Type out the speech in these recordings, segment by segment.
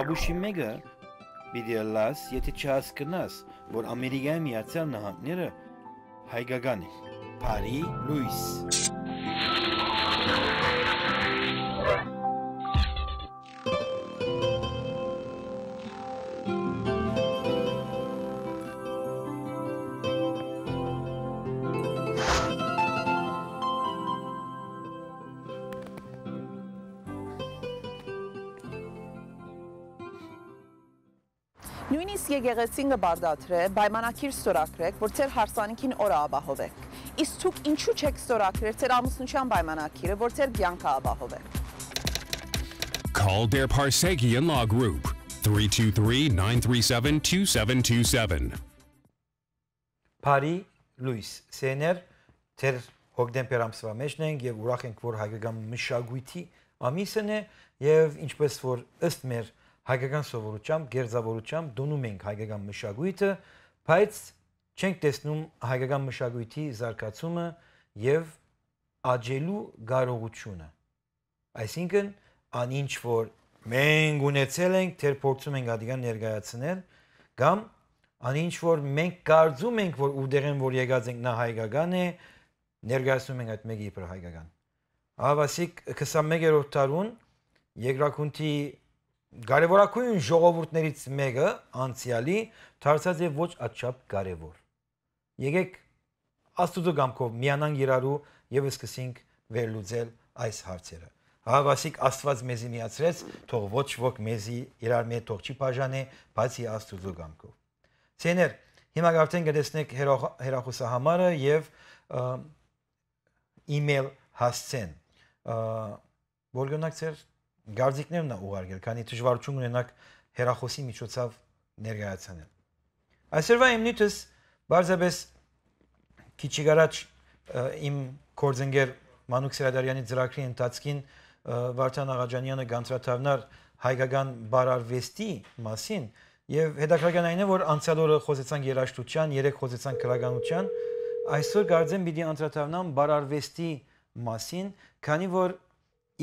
Աբուշիմեգը բիդիալլաս, եթե չհասկնաս, որ Ամերիկայի Միացյալ Նահանգները հայկական է։ Փարի Լուիս։ Նույնիսկ եկեղեցին կբարդատրե, պայմանագիր ստորագրեք, որ ձեր հարսանիքին օրը ապահովեք։ Իսկ դուք ինչու չեք ստորագրել ձեր ամուսնության պայմանագիրը, որ ձեր կյանքը ապահովեք։ Call Der Parsegian Law Group 323-937-2727. Փարի Լուիս, սեներ թեր հոկտեմբեր ամսվա մեջն ենք եւ ուրախ ենք, որ հայկական մշակույթի ամիսն է եւ ինչպես որ ըստ մեր հայկական սովորությամբ, գերձավորությամբ դոնում ենք հայկական մշակույթը, բայց չենք տեսնում հայկական մշակույթի զարգացումը եւ աճելու կարողությունը։ Այսինքն, անինչ որ մենք ունեցել ենք, թեր փորձում ենք ադիգան ներկայացնել, կամ անինչ որ մենք կարծում ենք, որ ուդերեն որ եկած ենք նա հայկական է, ներկայացնում ենք այդ մեկը իբր հայկական։ Ավասիկ 21-րդ տարուն երկրակունթի կարևորագույն ժողովուրդներից մեկը անցյալի դարձած է ոչ աչափ կարևոր։ Եկեք Աստծո կամքով միանանք իրարու եւ սկսենք վերլուծել այս հարցերը։ Հավասիկ Աստված մեզի միացրեց, թող ոչ ոք մեզի իրար մեջ թող չի բաժանե, բացի Աստծո կամքով։ Ցեներ, հիմա արդեն կտեսնեք հեռախոսահամարը եւ email հասցեն։ Որգնակ ծեր Գարձիկներն ուղարկել, քանի դժվարություն ունենաք հեռախոսի միջոցով ներկայացնել։ Այսօրվա իմ նյութս բարձրապես քիչ առաջ իմ կորձընկեր Մանուկ Սիրադարյանի ծրագրի ընթացքին Վարդան Աղաջանյանը գանձրաթավնար հայկական բարարվեստի մասին եւ հետաքրքրական այն է, որ անցյալ օրը խոսեցանք երաժշտության, երեք խոսեցանք քրագանության, այսօր կարծեմ պիտի անդրադառնամ բարարվեստի մասին, քանի որ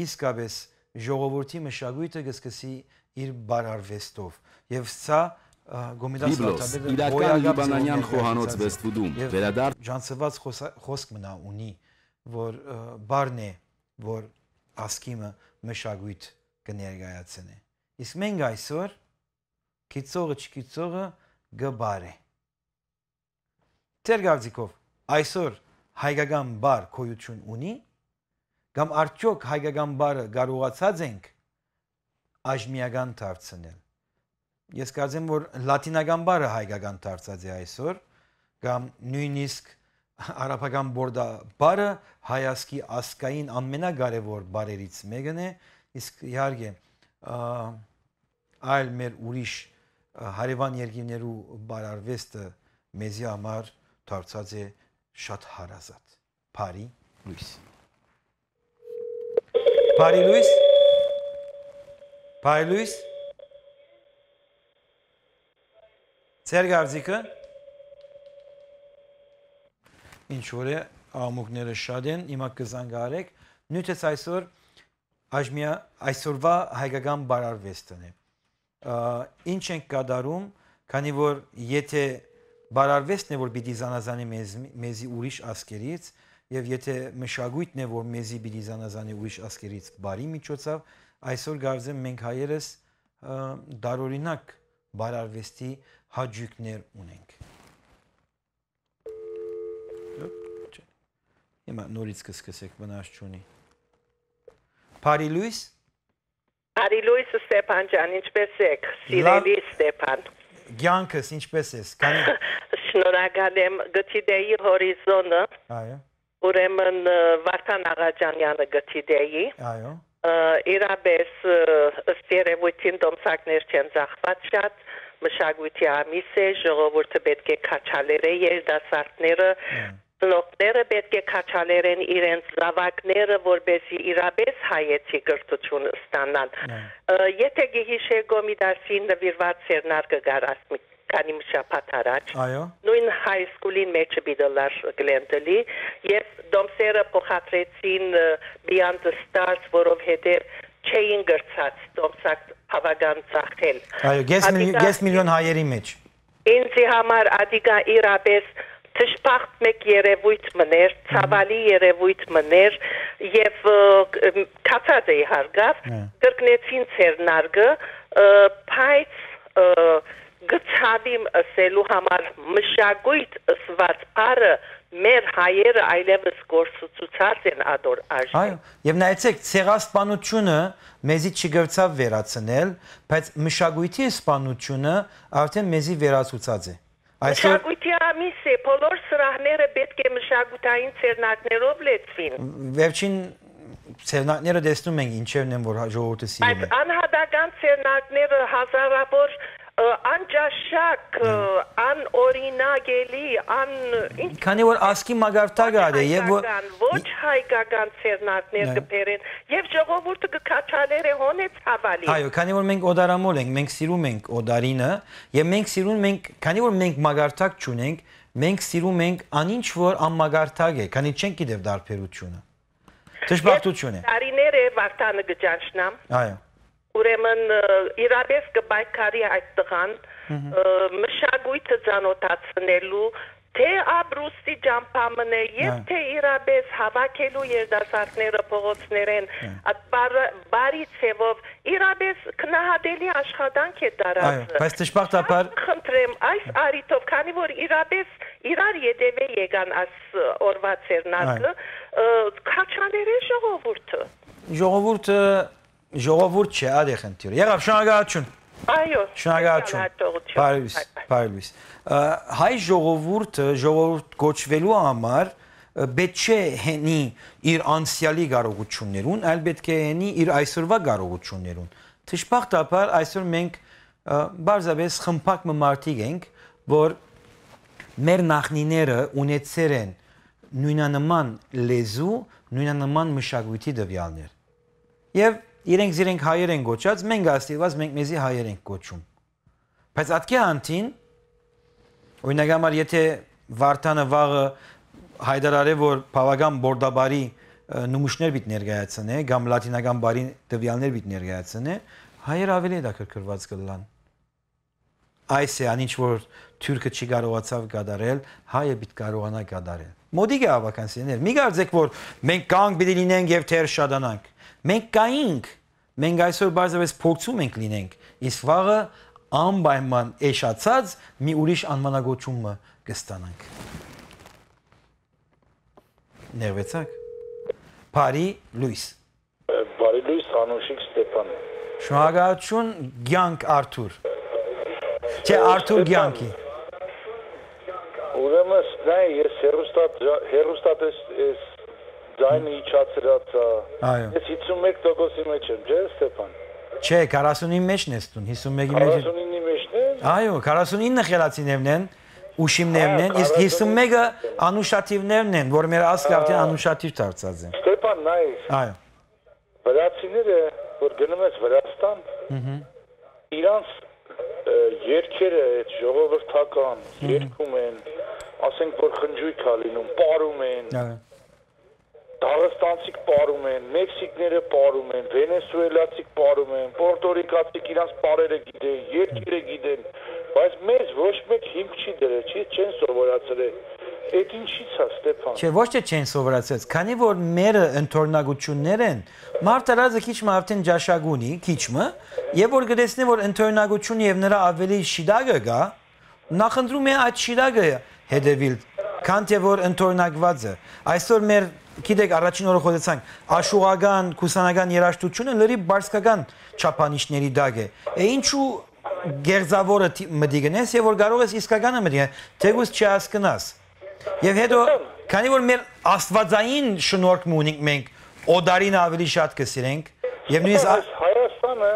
իսկապես ժողովրդի մշակույթը կսկսի իր բարարվեստով եւ սա գոմիդաս Բիբլոս իրական լիբանանյան խոհանոց վեստուդում վերադարձ ջանցված խոսք մնա ունի որ բարն է որ ասկիմը մշակույթ կներկայացնի իսկ մենք այսօր քիծողը չքիծողը գբար է Տերգարձիկով այսօր հայկական բար քոյություն ունի կամ արդյոք հայկական բարը կարողացած ենք աժմիական դարձնել Ես կարծեմ որ լատինական բարը հայկական դարձած է այսօր կամ նույնիսկ արաբական բորդա բարը հայասկի ասկային ամենակարևոր բարերից մեկն է իսկ իհարկե այլ մեր ուրիշ հարևան երկիրներու բարարվեստը մեզի համար դարձած է շատ հարազատ Փարի Լուիս Փարի Լուիս Փարի Լուիս Ցերգարձիկը ինչ որ է ամուկները շատ են հիմա կզանգարեք նույնպես այսօր այսօրվա հայկական բարարվեստն է ինչ ենք կատարում քանի որ եթե բարարվեստն է որ պիտի զանազանի մեզի ուրիշ ասկերից եւ եթե մշակույթն է որ մեզի պիտի զանազանի ուրիշ ասկերից բարի միջոցով այսօր գարձեմ մենք հայերս դարօրինակ բարարվեստի հաջուկներ ունենք Հիմա նորից կսկսեք վնաս չունի Փարի Լուիս Փարի Լուիս Ստեփան ջան ինչպես եք սիրելի Ստեփան Գյանքս ինչպես ես Շնորհակալ եմ գտիդեի հորիզոնը Այո Ուրեմն Վարդան Աղաջանյանը գտիդեի Այո Իրապես ըստ երևույթին դոմսակներ չեն ծախված շատ մշակույթի ամիս է ժողովուրդը պետք է քաչալերը երդասարտները Ծնողները պետք է քաչալերեն իրենց զավակները, որպեսզի իրապես հայեցի կրթություն ստանան։ Եթե գիհիշե գոմիդասին նվիրված սերնարկը գարասմի քանի շաբաթ առաջ։ Այո։ Նույն high school-ին մեջը բիդլար գլենտելի եւ դոմսերը փոխադրեցին beyond the stars, որովհետեւ չէին գրծած դոմսակ հավական ծախել։ Այո, 5 միլիոն հայերի մեջ։ Ինձ համար ադիգա իրապես Tishpacht mek երևույթ մներ, ցավալի երևույթ մներ եւ կացած է հարգավ կրկնեցին ցերնարգը բայց գծավիմ ասելու համար մշակույթ ըսված բառը մեր հայերը այլևս գործուցած են ադոր արժե։ Այո, եւ նայեցեք ցեղասպանությունը մեզի չգրծավ վերացնել, բայց մշակույթի սպանությունը արդեն մեզի վերացուցած է։ Մշակույթի ամիս է, բոլոր սրահները պետք է մշակութային ցերնակներով լեցվին։ Վերջին ցերնակները տեսնում ենք ինչերն են որ ժողովուրդը սիրում է։ Բայց անհատական ցերնակները հազարավոր անճաշակ, անօրինակելի, քանի որ ասկի մագարտակը ա եւ ոչ հայկական ցերնակներ կբերեն եւ ժողովուրդը կքաչալեր է հոնեց հավալի։ Այո, քանի որ մենք օդարամոլ ենք, մենք սիրում ենք օդարինը եւ մենք սիրում ենք, քանի որ մենք մագարտակ չունենք, մենք սիրում ենք անինչ որ անմագարտակ է, քանի չենք գիտեւ դարբերությունը։ Դժբախտություն է։ Տարիներ է վարտանը գճանչնամ։ Այո։ Ուրեմն իրապես կբայքարի այդ տղան մշակույթը ծանոթացնելու թե ապրուստի ճամփամն է եւ թե իրապես հավաքելու երդասարտները փողոցներեն այդ բարի ցևով իրապես քնահատելի աշխատանք է տարած։ Այո, բայց դժբախտաբար խնդրեմ այս արիտով քանի որ իրապես իրար յետևե եկան այս օրվա ցերնակը քաչաների ժողովուրդը Ժողովուրդ չէ, ադե խնդիրը։ Եղավ շնորհակալություն։ Այո։ Շնորհակալություն։ Բարելույս։ Հայ ժողովուրդը ժողովուրդ կոչվելու համար պետք չէ հենի իր անցյալի կարողություններուն, այլ պետք է հենի իր այսօրվա կարողություններուն։ Դժբախտաբար այսօր մենք բարձրապես խմբակ մարդիկ ենք, որ մեր նախնիները ունեցել են նույնանման լեզու, նույնանման մշակույթի դվյալներ։ Եվ իրենք հայեր են գոչած, մենք աստիված մենք մեզի հայեր ենք գոչում։ Բայց ատկե անտին, օրինակ համար եթե Վարդանը վաղը հայտարարե, որ բավական բորդաբարի նմուշներ պիտի ներկայացնե, կամ լատինական բարի տվյալներ պիտի ներկայացնե, հայեր ավելի հետաքրքրված կլան։ Այս է անինչ որ թուրքը չի կարողացավ կատարել, հայը պիտի կարողանա կատարել։ Մոդիկ է ավականսիներ։ Մի կարծեք որ մենք կանք պիտի լինենք եւ թեր շադանանք։ Մենք կայինք, մենք այսօր բարձրապես փորձում ենք լինենք, իսկ վաղը անպայման էշացած մի ուրիշ անվանագոչումը կստանանք։ Ներվեցաք։ Բարի լույս։ Բարի լույս, Անուշիկ Ստեփան։ Շնորհակալություն, Գյանք Արթուր։ Չէ, Արթուր Գյանքի։ Ուրեմն նայ, ես հերոստատես Ձայնը իջացրած է։ Ես 51%-ի մեջ եմ, չէ՞ Ստեփան։ Չէ, 49-ի մեջն ես դու, 51-ի մեջ։ 49-ի մեջն է։ Այո, 49-ը խելացիներն են, ուշիմներն են, իսկ 51-ը անուշատիվներն են, որ մեր ասկը արդեն անուշատիվ դարձած են։ Ստեփան, նայ։ Այո։ Վրացիները, որ գնում ես Վրաստան, իրանց երկերը այդ ժողովրդական երգում են, ասենք որ խնջույք ա լինում, պարում են։ Այո։ Դաղստանցիք պարում են, մեքսիկները պարում են, վենեսուելացիք պարում են, պորտորիկացիք իրանց պարերը գիտեն, երկերը գիտեն, բայց մեզ ոչ մեկ հիմք չի դրել, չեն սովորացրել։ Այդ ինչի՞ց է Ստեփան։ Չէ, ոչ թե չեն սովորացրել, քանի որ մերը ընթորնակություններ են, մարտարազը քիչը արդեն ջաշագունի, քիչը, եւ որ գտեսնի որ ընթորնակությունը եւ նրա ավելի շիդագը գա, նախընտրում է այդ շիդագը հետևիլ, քան թե որ ընթորնակված է։ Այսօր մեր Գիտեք, առաջին օրը խոսեցանք, աշուղական, կուսանական երաժշտությունը լրի բարձկական չափանիշների դակ է։ Ինչու գերձավորը մտիգնես եւ որ կարող ես իսկականը մտիգնես, թեգուս չհասկնաս։ Եվ հետո, քանի որ մեր աստվածային շնորհք ունենք մենք, օդարին ավելի շատ կսիրենք եւ նույնիսկ Հայաստանը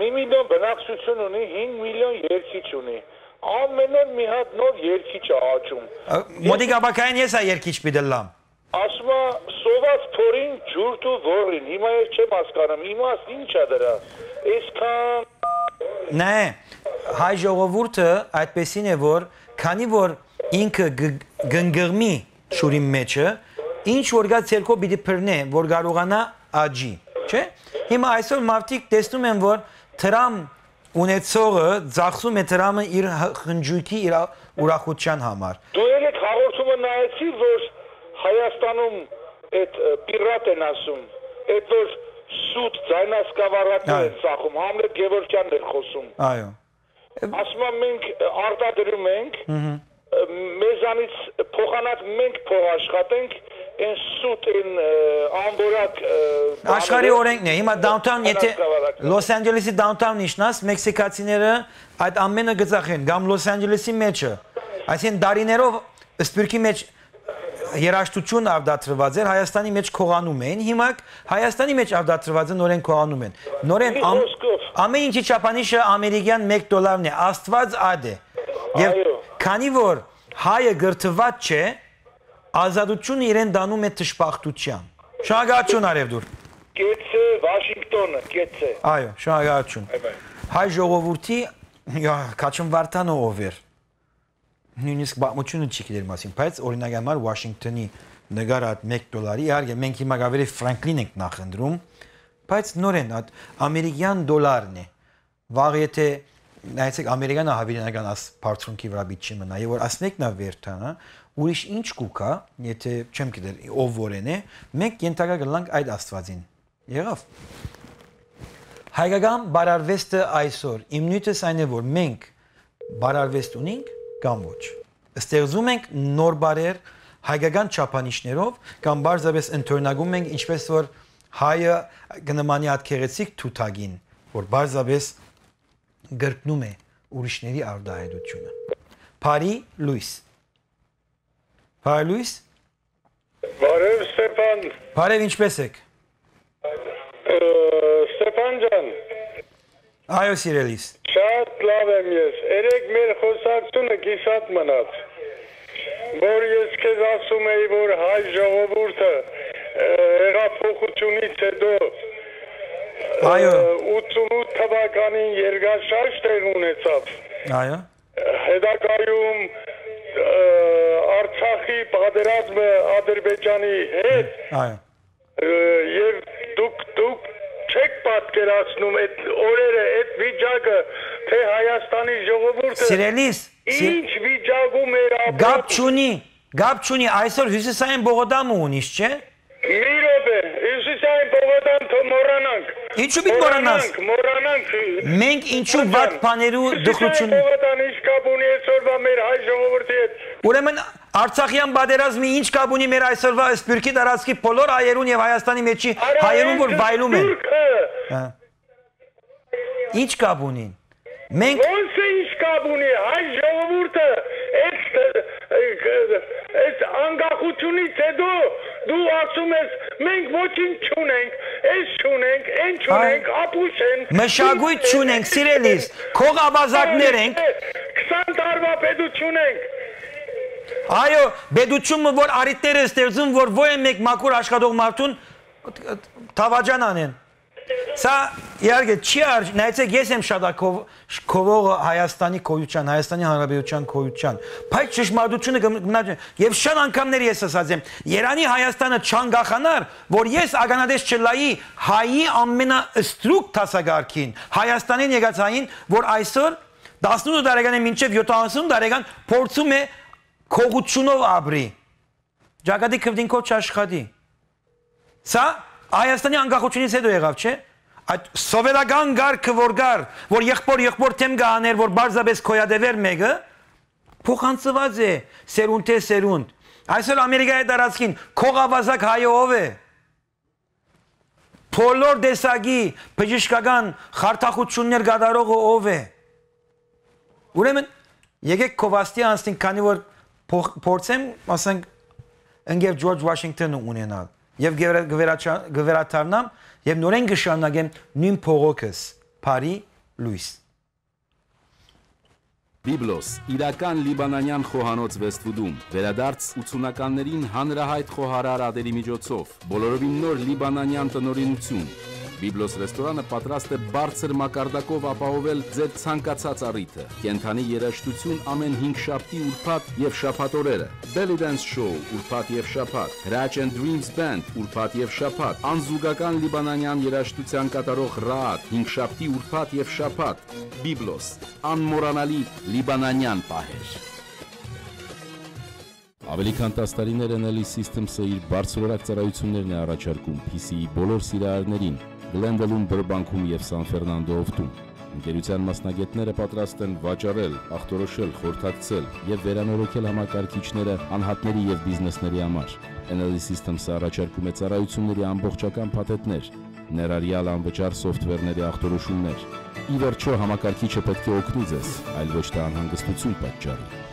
1 միլիոն բնակչություն ունի, 5 միլիոն երգիչ ունի։ Ամեն օր մի հատ նոր երկիչ է աճում։ Մոդիկ Աբակայան ես է երկիչ պիտելամ։ Ասում է սոված փորին ջուրտ ու ворին։ Հիմա ես չեմ հասկանում, իմաստ ինչ է դրա։ Այսքան Նե, հայ ժողովուրդը այդպեսին է, որ քանի որ ինքը գնգրմի շուրի մեջը, ինչ որ գա ցերկո պիտի բռնե, որ կարողանա աճի, չէ՞։ Հիմա այսօր մարդիկ տեսնում են, որ Թրամ ունեցողը ծախսում է Թրամը իր խնջույքի, իր ուրախության համար։ Դու եք հաղորդումը նայեցի, որ Հայաստանում այդ պիրատ են ասում, այդ որ սուտ ձայնասկավառակներ են ծախում, Համլետ Գևորգյանն էր խոսում։ Այո։ Ասում եմ մենք արտադրում ենք, մեզանից փոխանակ մենք փող աշխատենք, այն սուտ այն ամբորակ աշխարհի օրենքն է։ Հիմա downtown, եթե Լոս Անջելեսի downtown-ն իշնաս, մեքսիկացիները այդ ամենը գծախեն, կամ Լոս Անջելեսի մեջը, այսինքն դարիներով սպիրկի մեջ երաշտություն արտադրված էր, Հայաստանի մեջ քողանում էին, հիմա Հայաստանի մեջ արտադրվածը նորեն քողանում են։ Նորեն ամեն ինչի չափանիշը ամերիկյան $1 է, Աստված ադե։ Եվ քանի որ հայը գրթված չէ, ազատությունը իրեն դանում է թշպախտության։ Շնորհակալություն Արևդուր։ Կեցե Վաշինգտոնը, կեցե։ Այո, շնորհակալություն։ Հայ ժողովրդի Քաչն Վարդանը ով էր։ Նույնիսկ բացմությունը չի գիտեր մասին, բայց օրինակ համար Վաշինգտոնի նկարած $1, իհարկե մենք հիմա ավելի ֆրանկլին ենք նախընտրում, բայց նորեն այդ ամերիկյան դոլարն է։ Վաղ եթե նայեցեք ամերիկանը հավերենական աս բարձունքի վրա բիճի մնա, եւ որ ասնեկնա վերթանը, ուրիշ ինչ կուկա, եթե չեմ գիտեր ով որեն է, մենք ենթակա գլանք այդ Աստվածին։ Եղավ։ Հայկական բարարվեստը այսօր իմ նույնպես այն է, որ մենք բարարվեստ ունենք կամ ոչ։ Ստեղծում ենք նոր բարեր հայկական չափանիշներով կամ բարձրապես ընդօրինակում ենք ինչպես որ հայը գնամանի ատքերեցիկ թութագին, որ բարձրապես գրկնում է ուրիշների արդահայտությունը։ Փարի Լուիս։ Փարի Լուիս։ Բարև Ստեփան։ Բարև, ինչպես եք։ Ստեփան ջան։ Այո, սիրելիս։ Շատ լավ եմ ես։ Երեք մեր խոսակցությունը գիսատ մնաց։ Որ ես քեզ ասում էի, որ հայ ժողովուրդը հեղափոխությունից հետո Այո 88 թվականին երկաշարժ տեղ ունեցավ։ Այո։ Հետագայում Արցախի պատերազմը Ադրբեջանի հետ։ Այո։ Եվ դուք չեք պատկերացնում այդ օրերը, այդ վիճակը, թե Հայաստանի ժողովուրդը Սիրելիս, ինչ վիճակում էր ապրում։ Գապ չունի, այսօր հյուսիսային Բողոդամը ունիս, չէ։ Մի րոպե, հյուսիսային Բողոդամ թող մոռանանք։ Ինչու՞ պիտի մոռանաս։ Մոռանանք։ Մենք ինչու վատ բաներու դխրություն։ Բողոդան ինչ կապ ունի այսօրվա մեր հայ ժողովրդի հետ։ Ուրեմն Արցախյան պատերազմի ինչ կապ ունի մեր այսօրվա սպիրկի տարածքի բոլոր հայերուն եւ Հայաստանի մեջի հայերուն, որ վայելում են։ Ինչ կապ ունի։ Մենք ոնց է ինչ կապ ունի հայ ժողովուրդը այս անկախությունից հետո դու ասում ես մենք ոչինչ չունենք, այս չունենք, այն չունենք, ապուշ են։ Մշակույթ չունենք, սիրելիս, քող ավազակներ ենք։ 20 տարվա պետություն ենք։ Այո, պետությունը որ արիտները ստեղծում, որ ոյ մեկ մաքուր աշխատող մարդուն թավաջան անեն։ Սա իհարկե չի արժ, նայեցեք ես եմ շատ քովողը Հայաստանի քոյության, Հայաստանի Հանրապետության քոյության, բայց ճշմարտությունը գնաց եւ շատ անգամներ ես ասած եմ, Երանի Հայաստանը չանգախանար, որ ես ականադես չլայի հայի ամենաստրուկ տասագարքին, Հայաստանին եկած հային, որ այսօր 18 տարեկան է մինչև 70 տարեկան փորձում է քողությունով ապրի։ Ճակատի քվդինքով չաշխատի։ Սա Հայաստանի անկախությունից հետո եղավ, չէ՞։ Այդ սովետական գարքը որ եղբոր թեմ գաներ, որ բարձրապես քոյադևեր մեկը, փոխանցված է սերունդ թե սերունդ։ Այսօր Ամերիկայի տարածքին քողավազակ հայը ով է։ Բոլոր դեսագի բժշկական խարդախություններ կատարողը ով է։ Ուրեմն եկեք քովաստի անցնենք, քանի որ փորձեմ, ասենք, ընկեր Ջորջ Վաշինգտոնը ունենալ եւ գվերաթարնամ եւ նորեն կշարունակեմ նույն փողոքս Փարի Լուիս Բիբլոս, իրական լիբանանյան խոհանոց Վեսթվուդում, վերադարձ 80-ականներին հանրահայտ խոհարար ադերի միջոցով, բոլորովին նոր լիբանանյան տնօրինություն, Բիբլոս ռեստորանը պատրաստ է բարձր մակարդակով ապահովել ձեր ցանկացած առիթը։ Կենդանի երաժշտություն ամեն 5 շաբթի, ուրբաթ եւ շաբաթ օրերը։ Belly Dance Show ուրբաթ եւ շաբաթ։ Raj and Dreams Band ուրբաթ եւ շաբաթ։ Անզուգական լիբանանյան երաժշտության կատարող Ռաատ 5 շաբթի, ուրբաթ եւ շաբաթ։ Բիբլոս անմոռանալի լիբանանյան պահեր։ Ավելի քան 10 տարիներ Enel Systems-ը իր բարձրորակ ծառայություններն է առաջարկում PC-ի բոլոր սիրահարներին Glendale-ում, Բրբանքում եւ Սան Ֆերնանդո-ով։ Ընկերության մասնագետները պատրաստ են վաճառել, ախտորոշել, խորհրդակցել եւ վերանորոգել համակարգիչները անհատների եւ բիզնեսների համար։ Enel Systems-ը առաջարկում է ծառայությունների ամբողջական փաթեթներ, ներառյալ անվճար սոֆթվերների ախտորոշումներ։ Ի վերջո համակարգիչը պետք է օգնի ձեզ, այլ ոչ թե անհանգստություն պատճառի։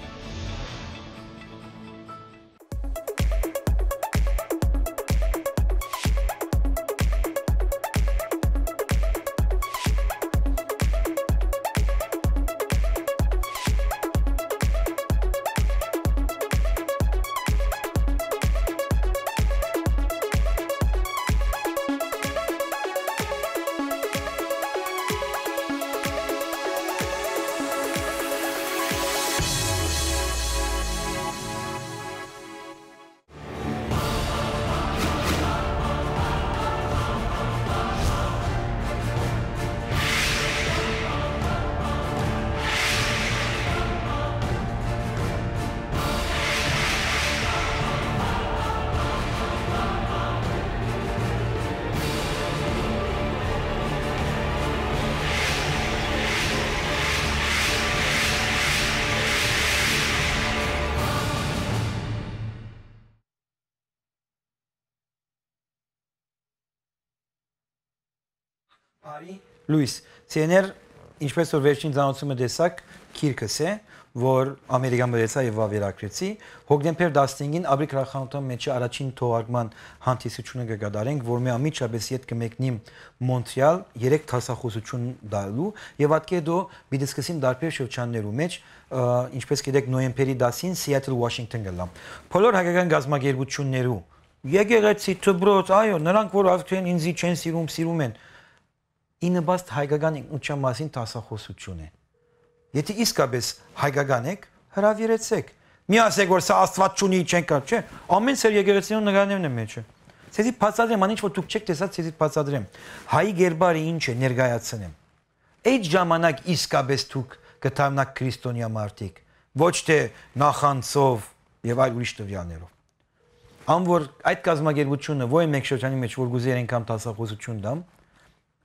Լուիս, CNR ինչպես որ վերջին ցանոթումը տեսակ քիրքս է, որ ամերիկան բերեցա եւ վավերագրեցի, հոկտեմբեր 15-ին Աբրիկ Ռախանության մեջ առաջին թողարկման հանդիսությունը կգադարենք, որ մի ամիջապես իդ կմեկնի Մոնտրեալ 3 դասախոսություն դալու եւ ատկեդո բիդիսկսին դարբեր շրջաններու մեջ, ինչպես գիտեք նոյեմբերի 10-ին Սիաթլ Վաշինգտոն գլամ։ Բոլոր հայկական գազագերբություններու եկեղեցի դբրոց, այո, նրանք որ ավքեն ինձի չեն սիրում են։ Ինը բաստ հայկական ինքնության մասին տասախոսություն է։ Եթե իսկապես հայկական եք, հրավիրեցեք։ Մի ասեք, որ սա Աստված չունի, չեն կար, չէ։ Ամեն սեր եկեղեցիներու նկարներն է մեջը։ Ցեզի բացատրեմ, անինչ որ դուք չեք տեսած, ցեզի բացատրեմ։ Հայի գերբարը ինչ է, ներկայացնեմ։ Այդ ժամանակ իսկապես դուք կդառնաք քրիստոնյա մարդիկ, ոչ թե նախանցով եւ այլ ուրիշ տվյալներով։ Ամ որ այդ կազմակերպությունը ո՞й մեկ շրջանի մեջ որ գուզեր անգամ տասախոսություն դամ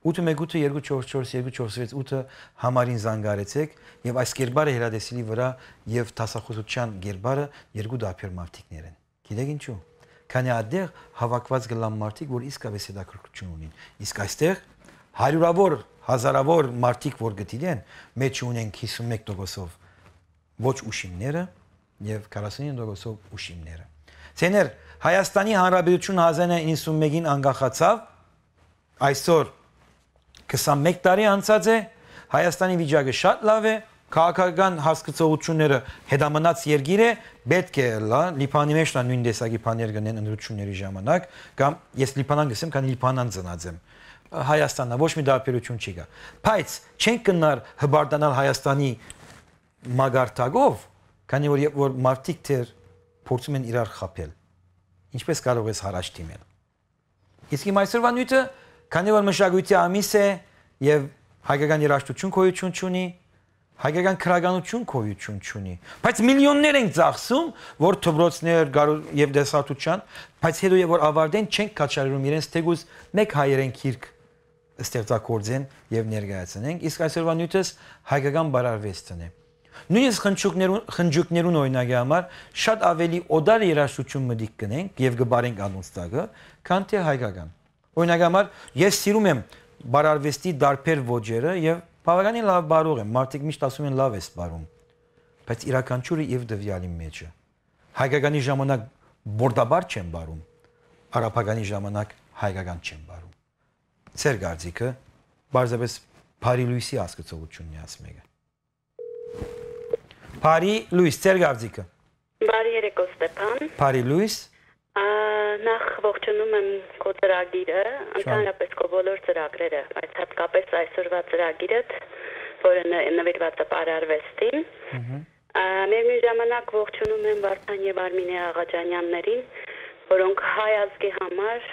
8-1-8-2-4-4-2-4-6 համարին զանգարեցեք եւ այս գերբարը հրադեսիլի վրա եւ տասախոսության գերբարը երկու դարբեր մարդիկներ են։ Գիտեք ինչու։ Քանի այդտեղ հավաքված գլամ մարդիկ, որ իսկապես հետաքրքրություն ունին։ Իսկ այստեղ հարյուրավոր, հազարավոր մարդիկ, որ գտիլեն, մեջ ունեն 51%-ով ոչ ուշիմները եւ 49%-ով ուշիմները։ Ցեներ Հայաստանի Հանրապետությունը 1991-ին անկախացավ, այսօր 21 տարի անցած է, Հայաստանի վիճակը շատ լավ է, քաղաքական հասկացությունները հետամնաց երկիր է, պետք է լա, Լիբանանի մեջ նույն տեսակի բաներ կնեն ընդրությունների ժամանակ, կամ ես Լիբանան գսեմ, քան Լիբանան ծնածեմ։ Հայաստանը ոչ մի դարբերություն չի կա։ Բայց չենք կնար հբարդանալ Հայաստանի մագարտակով, քանի որ մարդիկ դեռ փորձում են իրար խաբել։ Ինչպես կարող ես հարաճ դիմել։ Իսկ իմ այսօրվա նյութը, քանի որ մշակույթի ամիս է եւ հայկական երաժշտություն գոյություն ունի, հայկական քրագանություն գոյություն ունի, բայց միլիոններ են ծախսում, որ դպրոցներ եւ դեսատուչան, բայց հետո որ ավարտեն չեն կաչարում իրենց թեկուզ մեկ հայերեն քիրք ստեղծագործեն եւ ներկայացնեն, իսկ այսօրվա նյութս հայկական բարարվեստն է։ Նույնիսկ խնջուկներուն օրինակի համար շատ ավելի օդար երաժշտություն մտիկ կնենք եւ գբարենք անոնցտակը, քան թե հայկական։ Օրինակի համար ես սիրում եմ բարարվեստի դարբեր ոճերը եւ բավականին լավ բարող եմ, մարդիկ միշտ ասում են լավ ես բարում, բայց իրականությունը եւ դվյալի մեջ է։ Հայկականի ժամանակ բորդաբար չեն բարում, արաբականի ժամանակ հայկական չեն բարում։ Ձեր գարձիկը բարձրապես Փարի Լուիսի հասկացողությունն է ասում եկը։ Փարի Լուիս, ձեր գարձիկը։ Բարի երեկո Ստեփան։ Փարի Լուիս։ նախ ողջունում եմ քո ծրագիրը, ընդհանրապես քո բոլոր ծրագրերը, բայց հատկապես այսօրվա ծրագիրը, որը նվիրված է պարարվեստին։ Միևնույն ժամանակ ողջունում եմ Վարդան եւ Արմինե Աղաջանյաններին, որոնք հայ ազգի համար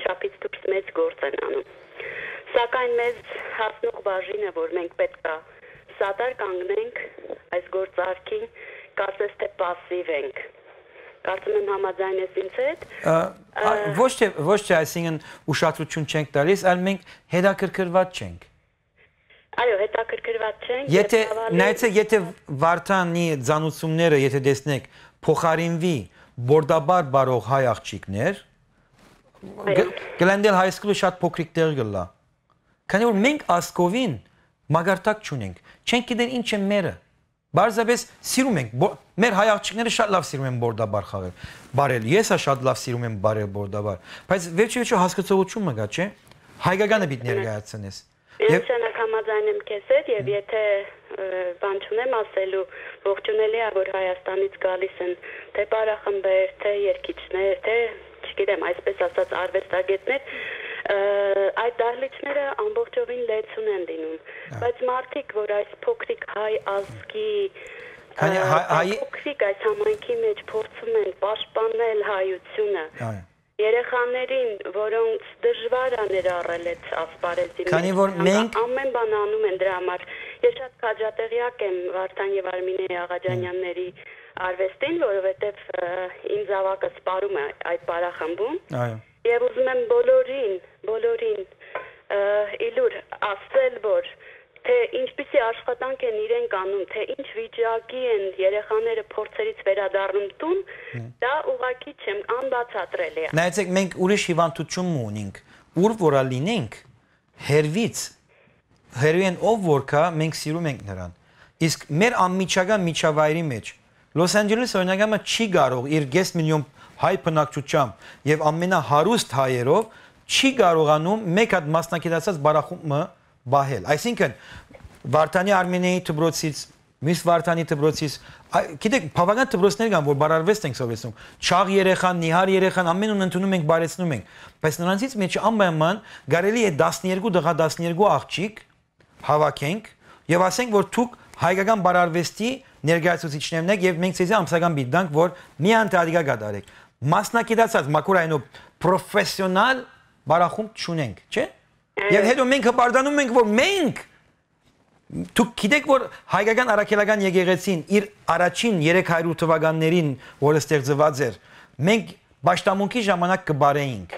չափից դուրս մեծ գործ են անում։ Սակայն մեզ հասնող բաժինը, որ մենք պետք է սատար կանգնենք այս գործարքին, կարծես թե պասիվ ենք։ Կարծում եմ համաձայն ես ինձ հետ։ Ոչ թե այսինքն ուշադրություն չենք տալիս, այլ մենք հետաքրքրված չենք։ Այո, հետաքրքրված չենք։ Եթե Վարդանի ձանուցումները, եթե տեսնեք, փոխարինվի բորդաբար բարող հայ աղջիկներ, Glendale High School-ը շատ փոքրիկ տեղ գլա։ Քանի որ մենք ասկովին մագարտակ չունենք, չենք գիտեն ինչ է մերը։ Բարձրապես սիրում ենք, մեր հայ աղջիկները շատ լավ սիրում են բորդաբար խաղել, բարել, ես շատ լավ սիրում եմ բարել բորդաբար, բայց վերջի հասկացողություն մը գա, չէ, հայկականը պիտի ներկայացնես։ Ես շնորհակ համաձայն եմ քեզ հետ եւ եթե բան չունեմ ասելու, ողջունելի է, որ Հայաստանից գալիս են թե բարախմբեր, թե երգիչներ, թե չգիտեմ, այսպես ասած արվեստագետներ, այդ դահլիճները ամբողջովին լեցուն են լինում, բայց մարդիկ, որ այս փոքրիկ հայ ազգի, փոքրիկ այս համայնքի մեջ փորձում են պաշտպանել հայությունը, երեխաներին, որոնց դժվար է ներառել այդ ասպարեզի մեջ, ամեն բան անում են դրա համար։ Ես շատ քաջատեղյակ եմ Վարդան եւ Արմինե Աղաջանյանների արվեստին, որովհետեւ իմ զավակը սպառում է այդ բարախմբում։ Եվ ուզում եմ բոլորին իլուր ասել, որ թե ինչպիսի աշխատանք են իրենք անում, թե ինչ վիճակի են երեխաները փորձերից վերադառնում տուն, դա ուղղակի չեմ անբացատրելի է։ Նայեցեք, մենք ուրիշ հիվանդություն ունենք, ուր որա լինենք, հերվին ով որ կա, մենք սիրում ենք նրան։ Իսկ մեր անմիջական միջավայրի մեջ Լոս Անջելես օրինակամը չի կարող իր 5 միլիոն հայ բնակչությամբ եւ ամենահարուստ հայերով չի կարողանում մեկ հատ մասնակցած բարախումբը բահել։ Այսինքն Վարդանի Արմենիայի դպրոցից, մյուս Վարդանի դպրոցից, գիտեք, բավական դպրոցներ կան, որ բարարվեստ ենք սովորեցնում։ Չաղ երեխան, նիհար երեխան ամենուն ընդունում ենք, բարեցնում ենք, բայց նրանցից մեջ անպայման կարելի է 12 դղա 12 աղջիկ հավաքենք եւ ասենք, որ դուք հայկական բարարվեստի ներկայացուցիչներն եք եւ մենք ցեզի ամսական բիդանք, որ մի անտարիգա գդարեք։ Մասնակցած մակուրայնով պրոֆեսիոնալ բարախումբ չունենք, չէ՞։ Եվ հետո մենք հպարտանում ենք, որ մենք դուք գիտեք, որ հայկական առաքելական եկեղեցին իր առաջին 300 թվականներին, որը ստեղծված էր, մենք պաշտամունքի ժամանակ կբարեինք։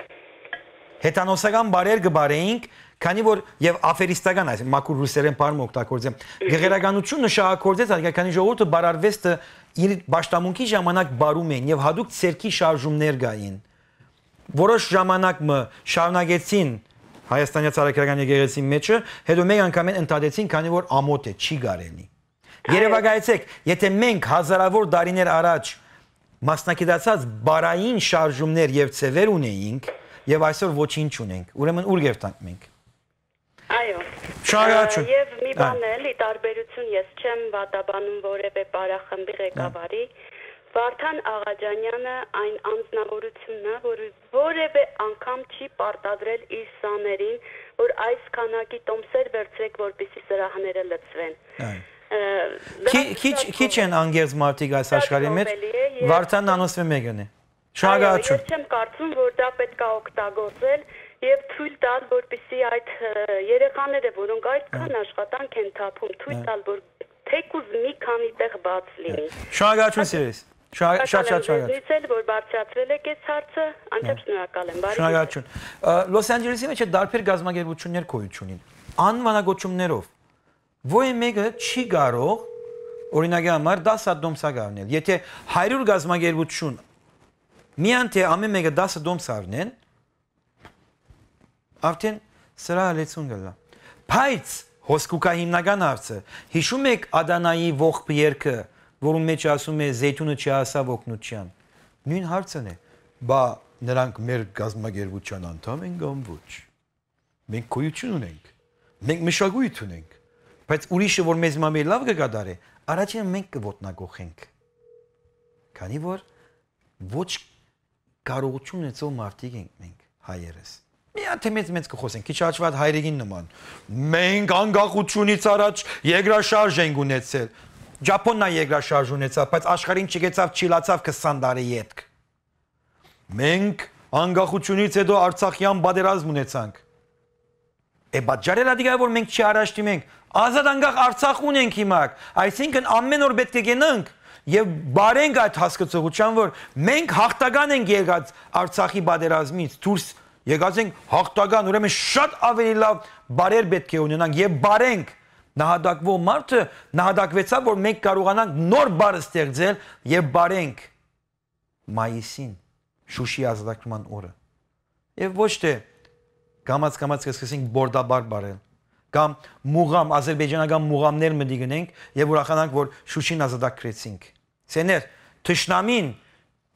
Հեթանոսական բարեր կբարեինք, քանի որ եւ աֆերիստական, այսինքն մակուր ռուսերեն բառը օգտագործեմ, գեղերականությունը շահագործեց, քանի ժողովուրդը բարարվեստը իր պաշտամունքի ժամանակ բարում էին եւ հadoop ցերքի շարժումներ գային։ Որոշ ժամանակ մը շարունակեցին Հայաստանի ցարակերական եկեղեցի մեջը, հետո մեկ անգամ ընդհատեցին, քանի որ ամոթ է, չի կարելի։ Երևակայեցեք, եթե մենք հազարավոր տարիներ առաջ մասնակցած բարային շարժումներ եւ ցևեր ունեինք, եւ այսօր ոչինչ ունենք, ուրեմն ուր գերտանք մենք։ Այո։ Շնորհակալություն։ Եվ մի բան էլի տարբերություն ես չեմ վատաբանում որևէ բարախմբի ղեկավարի։ Վարդան Աղաջանյանը այն անձնավորությունն է, որ որևէ անգամ չի պարտադրել իր սաներին, որ այս քանակի տոմսեր վերցրեք, որպեսզի սրահները լցվեն։ Քիչ են անգերձ մարդիկ այս աշխարհի մեջ, Վարդանն անոսվե մեկն է։ Շնորհակալություն։ Ես չեմ կարծում, որ դա պետք է օգտագործել եւ թույլ տալ, որպեսզի այդ երեխաները, որոնք այդքան աշխատանք են թափում, թույլ տալ, որ թեկուզ մի քանի տեղ բաց լինի։ Շնորհակալություն սիրելիս։ Շատ շնորհակալ, որ բարձրացրել եք այս հարցը, անչափ շնորհակալ եմ։ Շնորհակալություն։ Լոս Անջելեսի մեջ դարբեր գազագերբություններ գոյություն ունին։ Անվանագոչումներով ո՞ր մեկը չի կարող օրինակի համար 10 դոմսա գարնել։ Եթե 100 գազագերբություն միան թե ամեն մեկը 10 դոմս առնեն, արդեն սրա լեցուն գլա։ Բայց հոսկուկա հիմնական հարցը, հիշում եք Ադանայի ողբ երգը, որում մեջ ասում է զեյթունը չհասավ օգնության։ Նույն հարցն է, բա նրանք մեր գազագերբության անդամ են կամ ոչ։ Մենք գոյություն ունենք, մենք մշակույթ ունենք, բայց ուրիշը որ մեզ մամի լավ կգադարի, առաջինը մենք կոտնագողենք։ Քանի որ ոչ կարողություն ունեցող մարդիկ ենք մենք հայերս։ Մի հատ մեծ կխոսենք, քիչ հաշված հայրենին նման։ Մենք անկախությունից առաջ երկրաշարժ ենք ունեցել։ Ճապոնիան երկրաշարժ ունեցավ, բայց աշխարհին չգեցավ, չիլացավ 20 տարի ետք։ Մենք անկախությունից հետո Արցախյան պատերազմ ունեցանք։ Բաժարելա դիգա որ մենք չարաշտիմենք, ազատ անկախ Արցախ ունենք հիմա, այսինքն ամեն օր պետք է գնանք եւ բարենք այդ հասկացողության, որ մենք հաղթական ենք եկած Արցախի պատերազմից, դուրս եկած ենք հաղթական, ուրեմն շատ ավելի լավ բարեր պետք է ունենանք եւ բարենք նահատակվող մարդը նահատակվեցավ, որ մենք կարողանանք նոր բար ստեղծել եւ բարենք մայիսին Շուշի ազատագրման օրը։ Եվ ոչ թե կամաց կսկսենք բորդաբար բարել, կամ մուղամ, ազերբայջանական մուղամներ մտի գնենք եւ ուրախանանք, որ Շուշին ազատագրեցինք։ Սեներ, թշնամին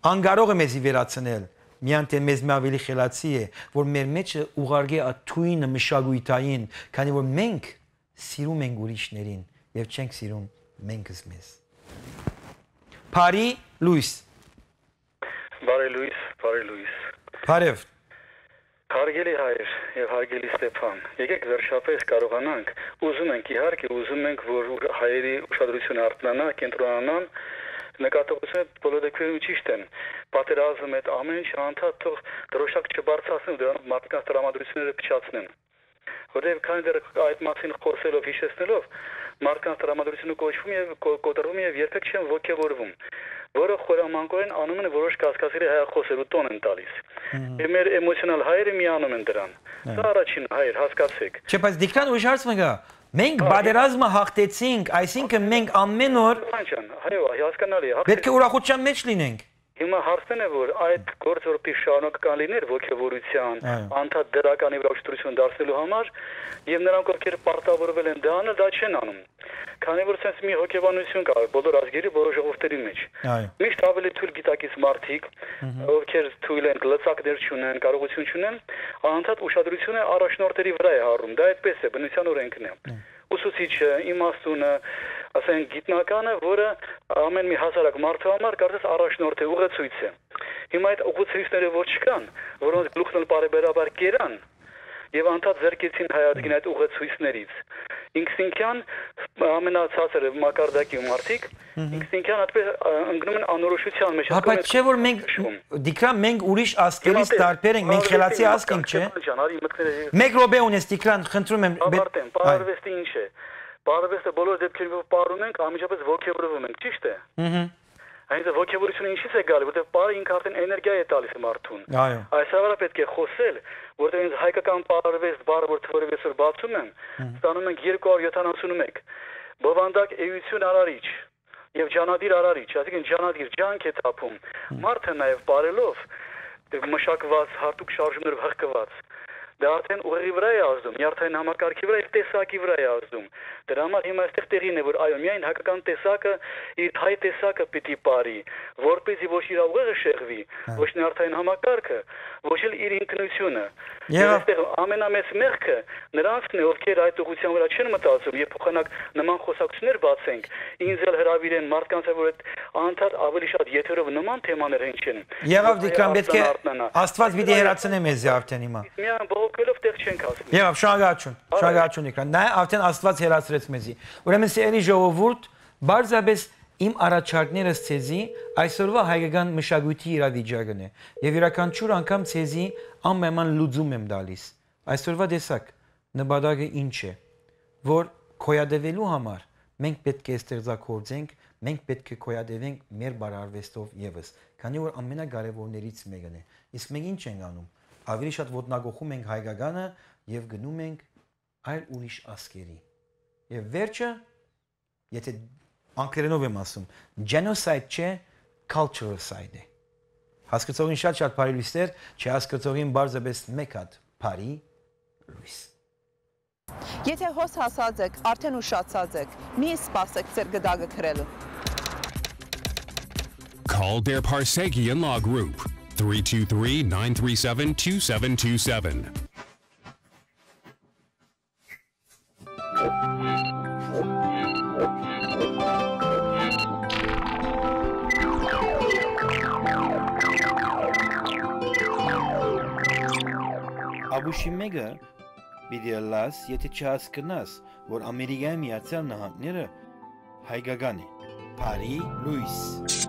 անկարող է մեզի վերացնել, միայն թե մեզ ավելի խելացի է, որ մեր մեջը ուղարկե աթույնը մշակույթային, քանի որ մենք սիրում ենք ուրիշներին եւ չենք սիրում մենքս մեզ։ Բարի լույս։ Բարի լույս։ Բարև։ Հարգելի հայր եւ հարգելի Ստեփան, եկեք վերջապես կարողանանք, ուզում ենք իհարկե, ուզում ենք, որ հայերի ուշադրությունը արթնանա, կենտրոնանան, նկատողությունը բոլոր դեպքերում ճիշտ են։ Պատերազմը այդ ամեն ինչ անդադ թող դրոշակ չբարձրացնեն, դրանով մարդկանց տրամադրությունները փչացնեն։ Որտեղ քանի դեռ այդ մասին խոսելով, հիշեցնելով, մարդկանց տրամադրությունը կոչվում եւ կոտրվում եւ երբեք չեն ողջևորվում, որը խորամանկորեն անում են որոշ կասկածելի հայախոսեր ու տոն են տալիս։ Եվ մեր էմոցիոնալ հայերը միանում են դրան։ Դա առաջին հայր, հասկացեք։ Չէ, բայց դիքրան ուրիշ հարց մգա։ Մենք պատերազմը հաղթեցինք, այսինքն մենք ամեն օր Այո, հասկանալի է։ Պետք է ուրախության մեջ լինենք։ Հիմա հարցն է, որ այդ գործը որպես շարունակական լիներ ողջավորության, անդադ դրական եվրոպական դարձնելու համար, եւ նրանք ովքեր պարտավորվել են դա անել, դա չեն անում։ Քանի որ sense մի հոգեբանություն կա բոլոր ազգերի, բոլոր ժողովուրդների մեջ։ Միշտ ավելի թույլ գիտակից մարդիկ, ովքեր թույլ են, լծակներ չունեն, կարողություն չունեն, անդադ ուշադրությունը առաջնորդերի վրա է հառում։ Դա այդպես է, բնության օրենքն է։ Ուսուցիչը, իմաստունը, ասենք գիտնականը, որը ամեն մի հասարակ մարդու համար կարծես առաջնորդ է, ուղեցույց է։ Հիմա այդ ուղեցույցները ոչ կան, որոնց գլուխն բարեբերաբար կերան եւ անդադ զերկեցին հայացքին այդ ուղեցույցներից։ Ինքնին ամենացածը մակարդակի մարդիկ, ինքնին այդպես ընկնում են անորոշության մեջ։ Բայց չէ որ մենք դիքրան մենք ուրիշ ազգերից տարբեր ենք, մենք խելացի ազգ ենք, չէ։ Մեկ րոպե ունես դիքրան, խնդրում եմ։ Բարվեստը ինչ է։ Բարվեստը բոլոր դեպքերում պարում ենք, ամիջապես ողջևորվում ենք, ճիշտ է։ Այնինքն ողջևորությունը ինչից է գալի, որտեղ բարը ինքը արդեն էներգիա է տալիս մարդուն։ Այս հավարա պետք է խոսել, որտեղ ինձ հայկական բարվեստ բառը որ թվորից որ բացում եմ, ստանում ենք 271 բովանդակ էություն արարիչ եւ ջանադիր արարիչ, այսինքն ջանադիր ջանք է թափում։ Մարդը նաեւ բարելով մշակված հատուկ շարժումներով հղկված դա արդեն ուղեղի վրա է ազդում, նյարդային համակարգի վրա եւ տեսակի վրա է ազդում։ Դրա համար հիմա այստեղ տեղին է, որ այո, միայն հայկական տեսակը իր հայ տեսակը պիտի πάρի, որպեսզի ոչ իր ուղեղը շեղվի, ոչ նյարդային համակարգը, ոչ էլ իր ինքնությունը։ Եվ այստեղ ամենամեծ մեղքը նրանցն է, ովքեր այդ ուղղության վրա չեն մտածում եւ փոխանակ նման խոսակցություններ բացենք, ինձ էլ հրավիրեն մարդկանց, որ այդ անդադ ավելի շատ եթերով նման թեմաներ հնչեն։ Եղավ դիքրան պետք է Աստված պիտի հերացնե մեզ արդեն հիմա։ Բողոքելով տեղ չենք ասում։ Եվ շնորհակալություն դիքրան։ Նա արդեն Աստված հերացրեց մեզի։ Ուրեմն սերի ժողովուրդ, բարձրապես իմ առաջարկները ցեզի այսօրվա հայկական մշակույթի իրավիճակն է եւ յուրաքանչյուր անգամ ցեզի անպայման լուծում եմ տալիս։ Այսօրվա տեսակ նպատակը ինչ է, որ քոյադևելու համար մենք պետք է ստեղծագործենք, մենք պետք է քոյադևենք մեր բարարվեստով եւս, քանի որ ամենակարևորներից մեկն է։ Իսկ մենք ինչ ենք անում։ Ավելի շատ ոտնագողում ենք հայկականը եւ գնում ենք այլ ուրիշ ազգերի։ Եվ վերջը, եթե անգլերենով եմ ասում, genocide չէ, culturicide է։ Հասկացողին շատ բարի լույսեր, չհասկացողին բարձրապես մեկ հատ բարի լույս։ Եթե հոս հասած եք, արդեն ուշացած եք, մի սպասեք ձեր գդակը քրելու։ Call their Parsegian Law Group, 323-937-2727. Աբուշի մեկը պիտի լաս, եթե չհասկնաս, որ Ամերիկայի Միացյալ Նահանգները հայկական է։ Բարի լույս։